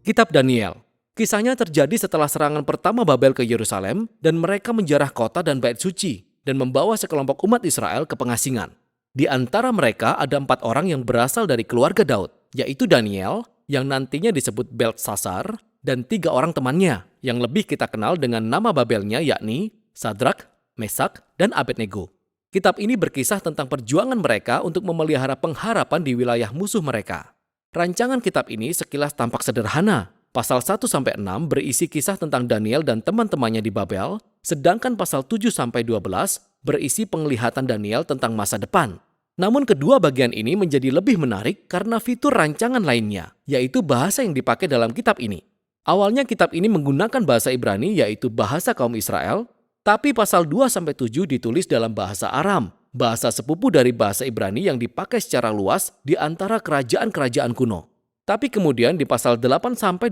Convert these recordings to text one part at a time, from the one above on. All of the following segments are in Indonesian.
Kitab Daniel. Kisahnya terjadi setelah serangan pertama Babel ke Yerusalem dan mereka menjarah kota dan bait suci dan membawa sekelompok umat Israel ke pengasingan. Di antara mereka ada 4 orang yang berasal dari keluarga Daud, yaitu Daniel yang nantinya disebut Beltsasar dan 3 orang temannya yang lebih kita kenal dengan nama Babelnya yakni Sadrak, Mesak, dan Abednego. Kitab ini berkisah tentang perjuangan mereka untuk memelihara pengharapan di wilayah musuh mereka. Rancangan kitab ini sekilas tampak sederhana. Pasal 1-6 berisi kisah tentang Daniel dan teman-temannya di Babel, sedangkan pasal 7-12 berisi penglihatan Daniel tentang masa depan. Namun kedua bagian ini menjadi lebih menarik karena fitur rancangan lainnya, yaitu bahasa yang dipakai dalam kitab ini. Awalnya kitab ini menggunakan bahasa Ibrani yaitu bahasa kaum Israel, tapi pasal 2-7 ditulis dalam bahasa Aram, bahasa sepupu dari bahasa Ibrani yang dipakai secara luas di antara kerajaan-kerajaan kuno. Tapi kemudian di pasal 8-12,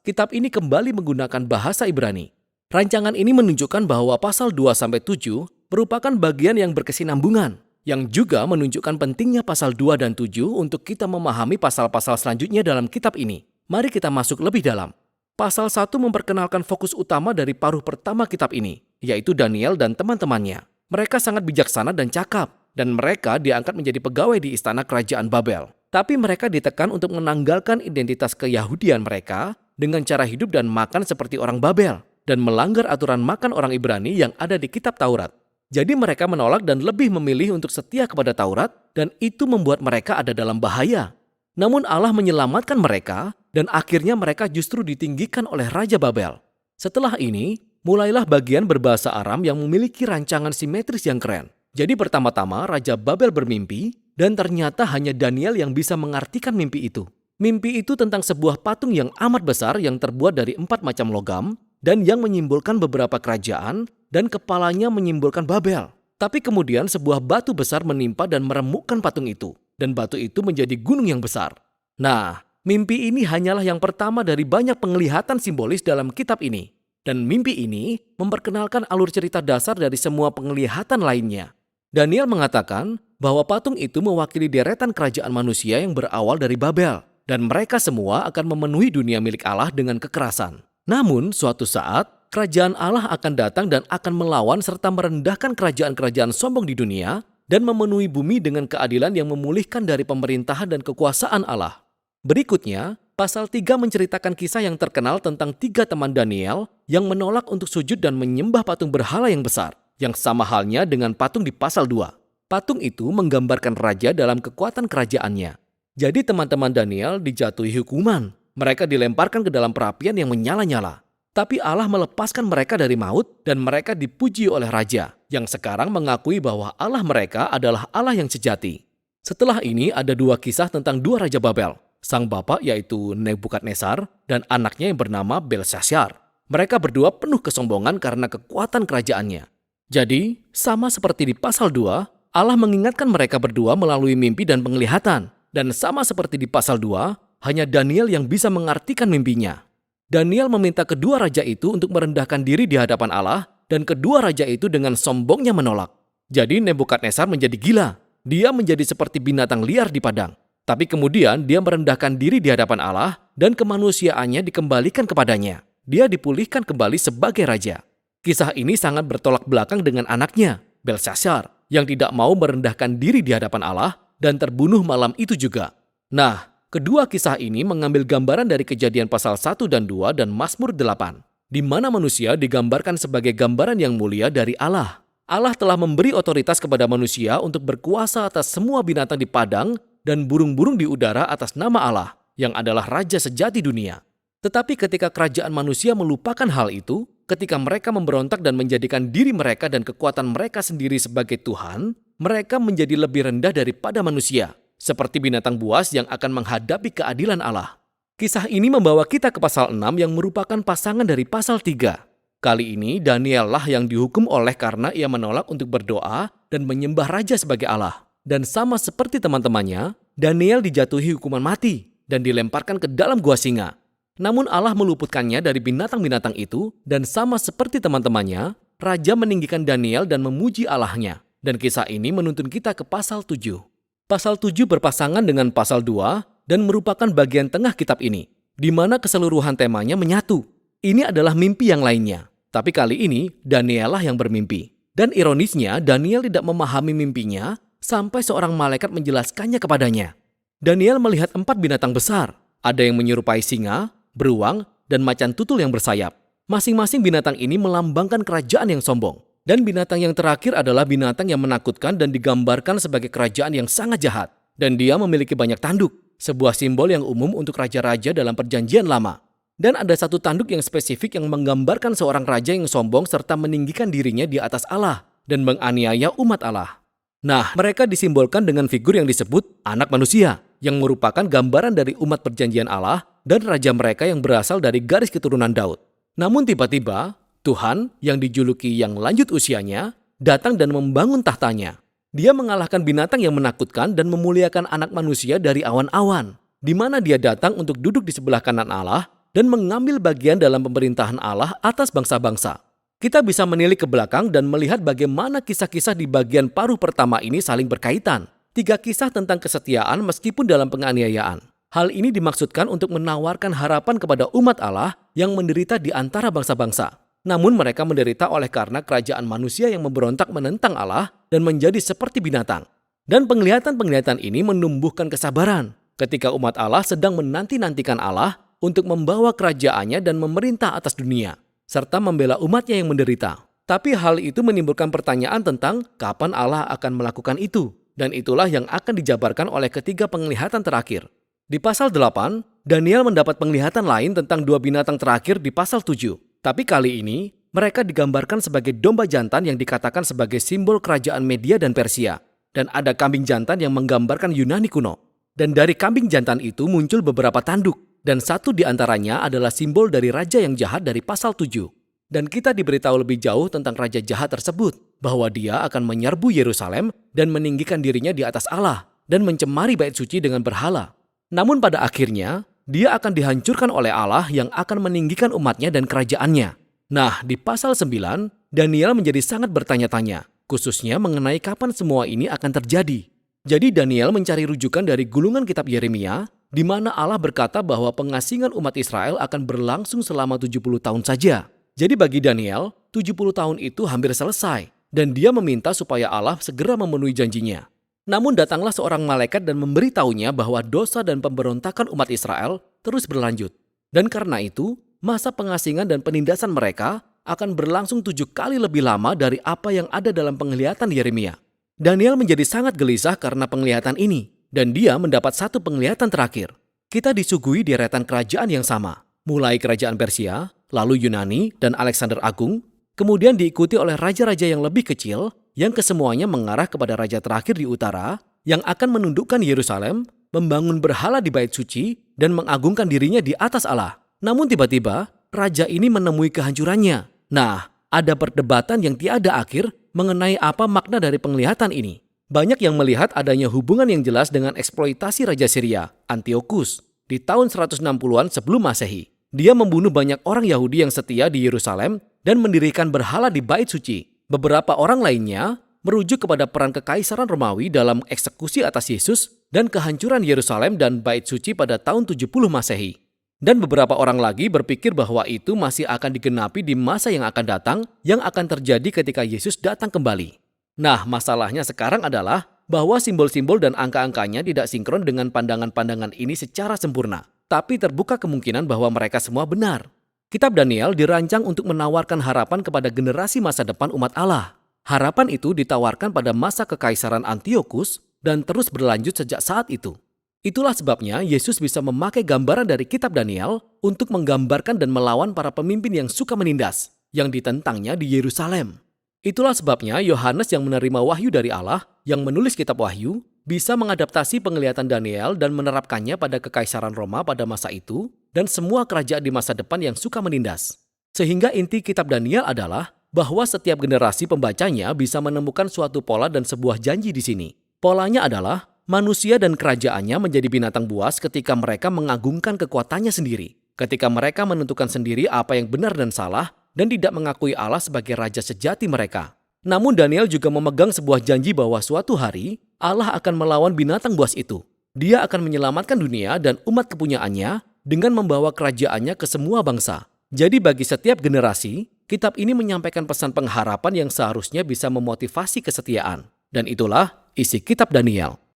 kitab ini kembali menggunakan bahasa Ibrani. Rancangan ini menunjukkan bahwa pasal 2-7 merupakan bagian yang berkesinambungan, yang juga menunjukkan pentingnya pasal 2 dan 7 untuk kita memahami pasal-pasal selanjutnya dalam kitab ini. Mari kita masuk lebih dalam. Pasal 1 memperkenalkan fokus utama dari paruh pertama kitab ini, yaitu Daniel dan teman-temannya. Mereka sangat bijaksana dan cakap, dan mereka diangkat menjadi pegawai di istana kerajaan Babel. Tapi mereka ditekan untuk menanggalkan identitas keyahudian mereka dengan cara hidup dan makan seperti orang Babel dan melanggar aturan makan orang Ibrani yang ada di kitab Taurat. Jadi mereka menolak dan lebih memilih untuk setia kepada Taurat dan itu membuat mereka ada dalam bahaya. Namun Allah menyelamatkan mereka dan akhirnya mereka justru ditinggikan oleh Raja Babel. Setelah ini, mulailah bagian berbahasa Aram yang memiliki rancangan simetris yang keren. Jadi pertama-tama Raja Babel bermimpi dan ternyata hanya Daniel yang bisa mengartikan mimpi itu. Mimpi itu tentang sebuah patung yang amat besar yang terbuat dari 4 macam logam dan yang menyimbolkan beberapa kerajaan dan kepalanya menyimbolkan Babel. Tapi kemudian sebuah batu besar menimpa dan meremukkan patung itu dan batu itu menjadi gunung yang besar. Nah, mimpi ini hanyalah yang pertama dari banyak penglihatan simbolis dalam kitab ini. Dan mimpi ini memperkenalkan alur cerita dasar dari semua penglihatan lainnya. Daniel mengatakan bahwa patung itu mewakili deretan kerajaan manusia yang berawal dari Babel, dan mereka semua akan memenuhi dunia milik Allah dengan kekerasan. Namun, suatu saat, kerajaan Allah akan datang dan akan melawan serta merendahkan kerajaan-kerajaan sombong di dunia dan memenuhi bumi dengan keadilan yang memulihkan dari pemerintahan dan kekuasaan Allah. Berikutnya, pasal 3 menceritakan kisah yang terkenal tentang 3 teman Daniel yang menolak untuk sujud dan menyembah patung berhala yang besar, yang sama halnya dengan patung di pasal 2. Patung itu menggambarkan raja dalam kekuatan kerajaannya. Jadi teman-teman Daniel dijatuhi hukuman. Mereka dilemparkan ke dalam perapian yang menyala-nyala. Tapi Allah melepaskan mereka dari maut dan mereka dipuji oleh raja, yang sekarang mengakui bahwa Allah mereka adalah Allah yang sejati. Setelah ini ada 2 kisah tentang 2 raja Babel. Sang bapak yaitu Nebukadnezar dan anaknya yang bernama Beltsasar. Mereka berdua penuh kesombongan karena kekuatan kerajaannya. Jadi, sama seperti di pasal 2, Allah mengingatkan mereka berdua melalui mimpi dan penglihatan. Dan sama seperti di pasal 2, hanya Daniel yang bisa mengartikan mimpinya. Daniel meminta kedua raja itu untuk merendahkan diri di hadapan Allah dan kedua raja itu dengan sombongnya menolak. Jadi Nebukadnezar menjadi gila. Dia menjadi seperti binatang liar di padang. Tapi kemudian dia merendahkan diri di hadapan Allah dan kemanusiaannya dikembalikan kepadanya. Dia dipulihkan kembali sebagai raja. Kisah ini sangat bertolak belakang dengan anaknya, Beltsasar, yang tidak mau merendahkan diri di hadapan Allah dan terbunuh malam itu juga. Nah, kedua kisah ini mengambil gambaran dari Kejadian pasal 1 dan 2 dan Mazmur 8, di mana manusia digambarkan sebagai gambaran yang mulia dari Allah. Allah telah memberi otoritas kepada manusia untuk berkuasa atas semua binatang di padang dan burung-burung di udara atas nama Allah, yang adalah Raja sejati dunia. Tetapi ketika kerajaan manusia melupakan hal itu, ketika mereka memberontak dan menjadikan diri mereka dan kekuatan mereka sendiri sebagai Tuhan, mereka menjadi lebih rendah daripada manusia, seperti binatang buas yang akan menghadapi keadilan Allah. Kisah ini membawa kita ke pasal 6 yang merupakan pasangan dari pasal 3. Kali ini Daniel lah yang dihukum oleh karena ia menolak untuk berdoa dan menyembah raja sebagai Allah. Dan sama seperti teman-temannya, Daniel dijatuhi hukuman mati dan dilemparkan ke dalam gua singa. Namun Allah meluputkannya dari binatang-binatang itu dan sama seperti teman-temannya, raja meninggikan Daniel dan memuji Allahnya. Dan kisah ini menuntun kita ke pasal 7. Pasal 7 berpasangan dengan pasal 2 dan merupakan bagian tengah kitab ini. di mana keseluruhan temanya menyatu. Ini adalah mimpi yang lainnya. Tapi kali ini Daniel lah yang bermimpi. Dan ironisnya Daniel tidak memahami mimpinya sampai seorang malaikat menjelaskannya kepadanya. Daniel melihat 4 binatang besar. Ada yang menyerupai singa, beruang, dan macan tutul yang bersayap. Masing-masing binatang ini melambangkan kerajaan yang sombong. Dan binatang yang terakhir adalah binatang yang menakutkan dan digambarkan sebagai kerajaan yang sangat jahat. Dan dia memiliki banyak tanduk, sebuah simbol yang umum untuk raja-raja dalam perjanjian lama. Dan ada satu tanduk yang spesifik yang menggambarkan seorang raja yang sombong serta meninggikan dirinya di atas Allah dan menganiaya umat Allah. Nah, mereka disimbolkan dengan figur yang disebut anak manusia, yang merupakan gambaran dari umat perjanjian Allah dan raja mereka yang berasal dari garis keturunan Daud. Namun tiba-tiba, Tuhan yang dijuluki yang lanjut usianya datang dan membangun tahtanya. Dia mengalahkan binatang yang menakutkan dan memuliakan anak manusia dari awan-awan, di mana dia datang untuk duduk di sebelah kanan Allah dan mengambil bagian dalam pemerintahan Allah atas bangsa-bangsa. Kita bisa menilik ke belakang dan melihat bagaimana kisah-kisah di bagian paruh pertama ini saling berkaitan. 3 kisah tentang kesetiaan meskipun dalam penganiayaan. Hal ini dimaksudkan untuk menawarkan harapan kepada umat Allah yang menderita di antara bangsa-bangsa. Namun mereka menderita oleh karena kerajaan manusia yang memberontak menentang Allah dan menjadi seperti binatang. Dan penglihatan-penglihatan ini menumbuhkan kesabaran ketika umat Allah sedang menanti-nantikan Allah untuk membawa kerajaannya dan memerintah atas dunia, serta membela umatnya yang menderita. Tapi hal itu menimbulkan pertanyaan tentang kapan Allah akan melakukan itu, dan itulah yang akan dijabarkan oleh ketiga penglihatan terakhir. Di pasal 8, Daniel mendapat penglihatan lain tentang 2 binatang terakhir di pasal 7. Tapi kali ini, mereka digambarkan sebagai domba jantan yang dikatakan sebagai simbol kerajaan Media dan Persia. Dan ada kambing jantan yang menggambarkan Yunani kuno. Dan dari kambing jantan itu muncul beberapa tanduk. Dan satu di antaranya adalah simbol dari raja yang jahat dari pasal 7. Dan kita diberitahu lebih jauh tentang raja jahat tersebut, bahwa dia akan menyerbu Yerusalem dan meninggikan dirinya di atas Allah dan mencemari bait suci dengan berhala. Namun pada akhirnya, dia akan dihancurkan oleh Allah yang akan meninggikan umatnya dan kerajaannya. Nah, di pasal 9, Daniel menjadi sangat bertanya-tanya, khususnya mengenai kapan semua ini akan terjadi. Jadi Daniel mencari rujukan dari gulungan kitab Yeremia, di mana Allah berkata bahwa pengasingan umat Israel akan berlangsung selama 70 tahun saja. Jadi bagi Daniel, 70 tahun itu hampir selesai, dan dia meminta supaya Allah segera memenuhi janjinya. Namun datanglah seorang malaikat dan memberitahunya bahwa dosa dan pemberontakan umat Israel terus berlanjut. Dan karena itu, masa pengasingan dan penindasan mereka akan berlangsung 7 kali lebih lama dari apa yang ada dalam penglihatan Yeremia. Daniel menjadi sangat gelisah karena penglihatan ini. Dan dia mendapat satu penglihatan terakhir. Kita disuguhi deretan kerajaan yang sama. Mulai kerajaan Persia, lalu Yunani dan Alexander Agung. Kemudian diikuti oleh raja-raja yang lebih kecil yang kesemuanya mengarah kepada raja terakhir di utara yang akan menundukkan Yerusalem, membangun berhala di bait suci, dan mengagungkan dirinya di atas Allah. Namun tiba-tiba, raja ini menemui kehancurannya. Nah, ada perdebatan yang tiada akhir mengenai apa makna dari penglihatan ini. Banyak yang melihat adanya hubungan yang jelas dengan eksploitasi Raja Syria, Antiochus, di tahun 160-an sebelum Masehi. Dia membunuh banyak orang Yahudi yang setia di Yerusalem dan mendirikan berhala di bait suci. Beberapa orang lainnya merujuk kepada peran kekaisaran Romawi dalam eksekusi atas Yesus dan kehancuran Yerusalem dan bait suci pada tahun 70 Masehi. Dan beberapa orang lagi berpikir bahwa itu masih akan digenapi di masa yang akan datang yang akan terjadi ketika Yesus datang kembali. Nah, masalahnya sekarang adalah bahwa simbol-simbol dan angka-angkanya tidak sinkron dengan pandangan-pandangan ini secara sempurna. Tapi terbuka kemungkinan bahwa mereka semua benar. Kitab Daniel dirancang untuk menawarkan harapan kepada generasi masa depan umat Allah. Harapan itu ditawarkan pada masa kekaisaran Antiochus dan terus berlanjut sejak saat itu. Itulah sebabnya Yesus bisa memakai gambaran dari kitab Daniel untuk menggambarkan dan melawan para pemimpin yang suka menindas, yang ditentangnya di Yerusalem. Itulah sebabnya Yohanes yang menerima wahyu dari Allah, yang menulis kitab Wahyu, bisa mengadaptasi penglihatan Daniel dan menerapkannya pada kekaisaran Roma pada masa itu dan semua kerajaan di masa depan yang suka menindas. Sehingga inti kitab Daniel adalah bahwa setiap generasi pembacanya bisa menemukan suatu pola dan sebuah janji di sini. Polanya adalah manusia dan kerajaannya menjadi binatang buas ketika mereka mengagungkan kekuatannya sendiri, ketika mereka menentukan sendiri apa yang benar dan salah, dan tidak mengakui Allah sebagai raja sejati mereka. Namun Daniel juga memegang sebuah janji bahwa suatu hari Allah akan melawan binatang buas itu. Dia akan menyelamatkan dunia dan umat kepunyaannya dengan membawa kerajaannya ke semua bangsa. Jadi bagi setiap generasi, kitab ini menyampaikan pesan pengharapan yang seharusnya bisa memotivasi kesetiaan. Dan itulah isi kitab Daniel.